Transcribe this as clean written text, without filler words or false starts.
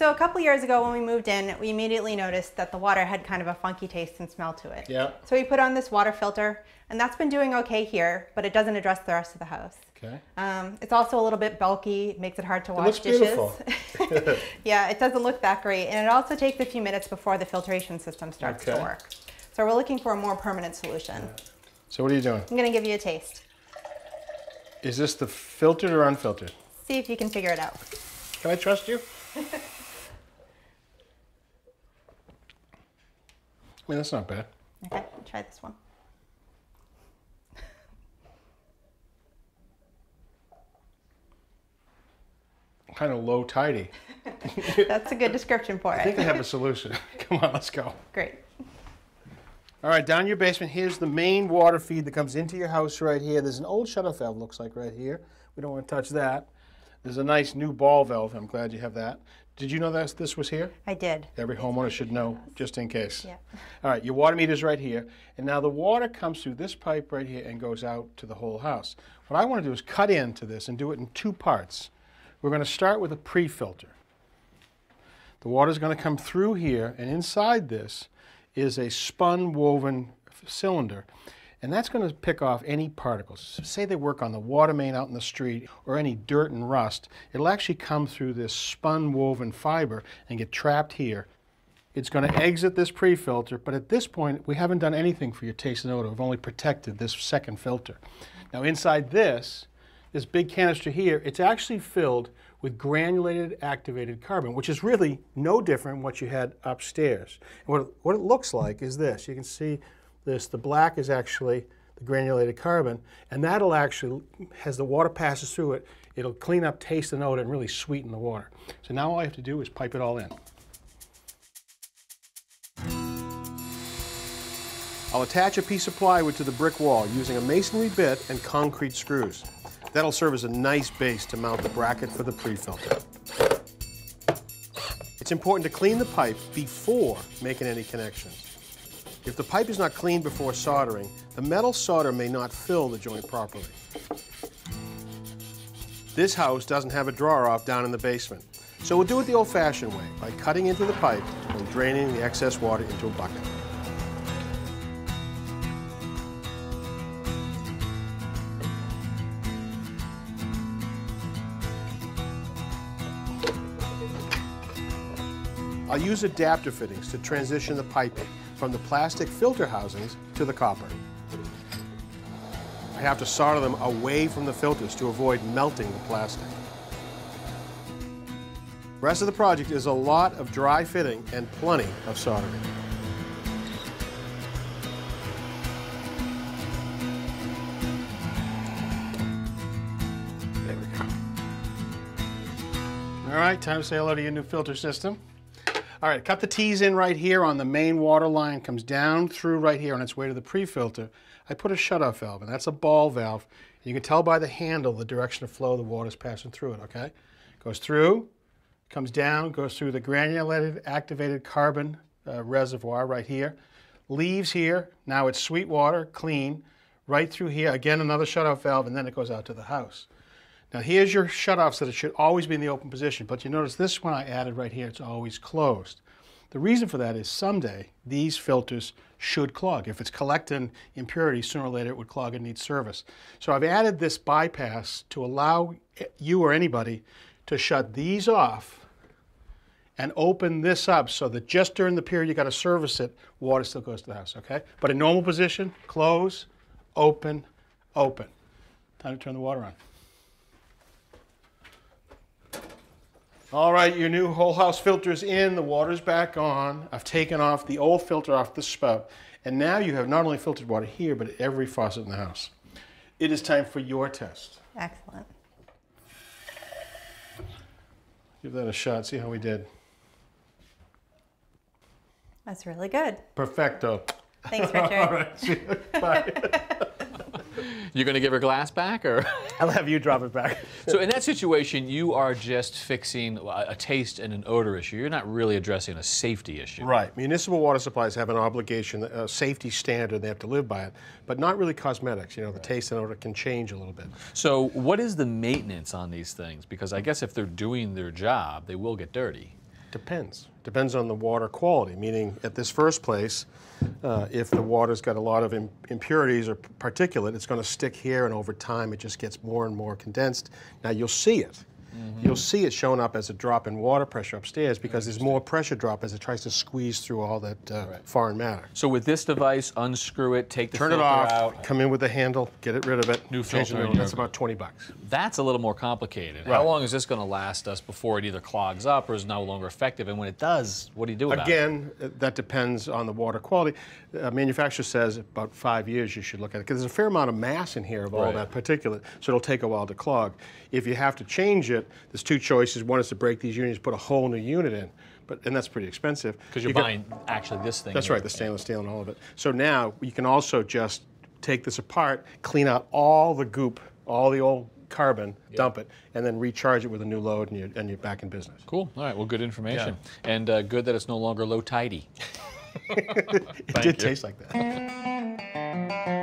So a couple years ago when we moved in, we immediately noticed that the water had kind of a funky taste and smell to it. Yeah. So we put on this water filter, and that's been doing okay here, but it doesn't address the rest of the house. Okay. It's also a little bit bulky. It makes it hard to wash looks dishes. beautiful. Yeah, it doesn't look that great, and it also takes a few minutes before the filtration system starts to work. So we're looking for a more permanent solution. So what are you doing? I'm going to give you a taste. Is this the filtered or unfiltered? See if you can figure it out. Can I trust you? I mean, that's not bad. Okay, try this one. Kind of low tidy. That's a good description for it. I think I have a solution. Come on, let's go. Great. All right, down your basement, here's the main water feed that comes into your house right here. There's an old shutoff valve, looks like, right here. We don't want to touch that. There's a nice new ball valve. I'm glad you have that. Did you know that this was here? I did. Every homeowner should know, just in case. Yeah. All right, your water meter's right here. And now the water comes through this pipe right here and goes out to the whole house. What I want to do is cut into this and do it in two parts. We're going to start with a pre-filter. The water's going to come through here, and inside this is a spun woven cylinder. And that's going to pick off any particles. Say they work on the water main out in the street or any dirt and rust. It'll actually come through this spun woven fiber and get trapped here. It's going to exit this pre-filter, but at this point, we haven't done anything for your taste and odor. We've only protected this second filter. Now inside this big canister here, it's actually filled with granulated activated carbon, which is really no different than what you had upstairs. And what it looks like is this. You can see this, the black is actually the granulated carbon, and that'll actually, as the water passes through it, it'll clean up taste and odor and really sweeten the water. So now all I have to do is pipe it all in. I'll attach a piece of plywood to the brick wall using a masonry bit and concrete screws. That'll serve as a nice base to mount the bracket for the pre-filter. It's important to clean the pipe before making any connections. If the pipe is not cleaned before soldering, the metal solder may not fill the joint properly. This house doesn't have a drawer off down in the basement, so we'll do it the old-fashioned way by cutting into the pipe and draining the excess water into a bucket. I'll use adapter fittings to transition the piping from the plastic filter housings to the copper. I have to solder them away from the filters to avoid melting the plastic. The rest of the project is a lot of dry fitting and plenty of soldering. There we go. All right, time to say hello to your new filter system. All right, cut the T's in right here on the main water line, comes down through right here on its way to the pre-filter. I put a shutoff valve, and that's a ball valve. You can tell by the handle the direction of flow the water's passing through it, okay? Goes through, comes down, goes through the granulated activated carbon reservoir right here, leaves here, now it's sweet water, clean, right through here, again another shutoff valve, and then it goes out to the house. Now here's your shutoff so that it should always be in the open position, but you notice this one I added right here, it's always closed. The reason for that is someday these filters should clog. If it's collecting impurities, sooner or later it would clog and need service. So I've added this bypass to allow you or anybody to shut these off and open this up so that just during the period you got to service it, water still goes to the house, okay? But in normal position, close, open, open. Time to turn the water on. All right, your new whole house filter's in, the water's back on. I've taken off the old filter off the spout, and now you have not only filtered water here, but at every faucet in the house. It is time for your test. Excellent. Give that a shot, see how we did. That's really good. Perfecto. Thanks, Richard. All right, see you. Bye. You're going to give her glass back, or? I'll have you drop it back. So in that situation, you are just fixing a taste and an odor issue. You're not really addressing a safety issue. Right. Municipal water supplies have an obligation, a safety standard, they have to live by it, but not really cosmetics. You know, the taste and odor can change a little bit. So what is the maintenance on these things? Because I guess if they're doing their job, they will get dirty. Depends. Depends on the water quality, meaning at this first place, if the water's got a lot of impurities or particulate, it's going to stick here, and over time it just gets more and more condensed. Now you'll see it. You'll see it showing up as a drop in water pressure upstairs because there's more pressure drop as it tries to squeeze through all that foreign matter. So with this device, unscrew it, take the Turn it filter off, out. come in with the handle, get it rid of it. New change the filter. filter. That's about $20. That's a little more complicated. How long is this going to last us before it either clogs up or is no longer effective? And when it does, what do you do about it? Again, that depends on the water quality. Manufacturer says about 5 years you should look at it because there's a fair amount of mass in here of all that particulate, so it'll take a while to clog. If you have to change it, there's two choices. One is to break these units, put a whole new unit in, and that's pretty expensive. Because you're buying actually this thing. That's right, the stainless steel and all of it. So now you can also just take this apart, clean out all the goop, all the old carbon, dump it, and then recharge it with a new load, and you're back in business. Cool. All right. Well, good information, and good that it's no longer low tidy. It did taste like that.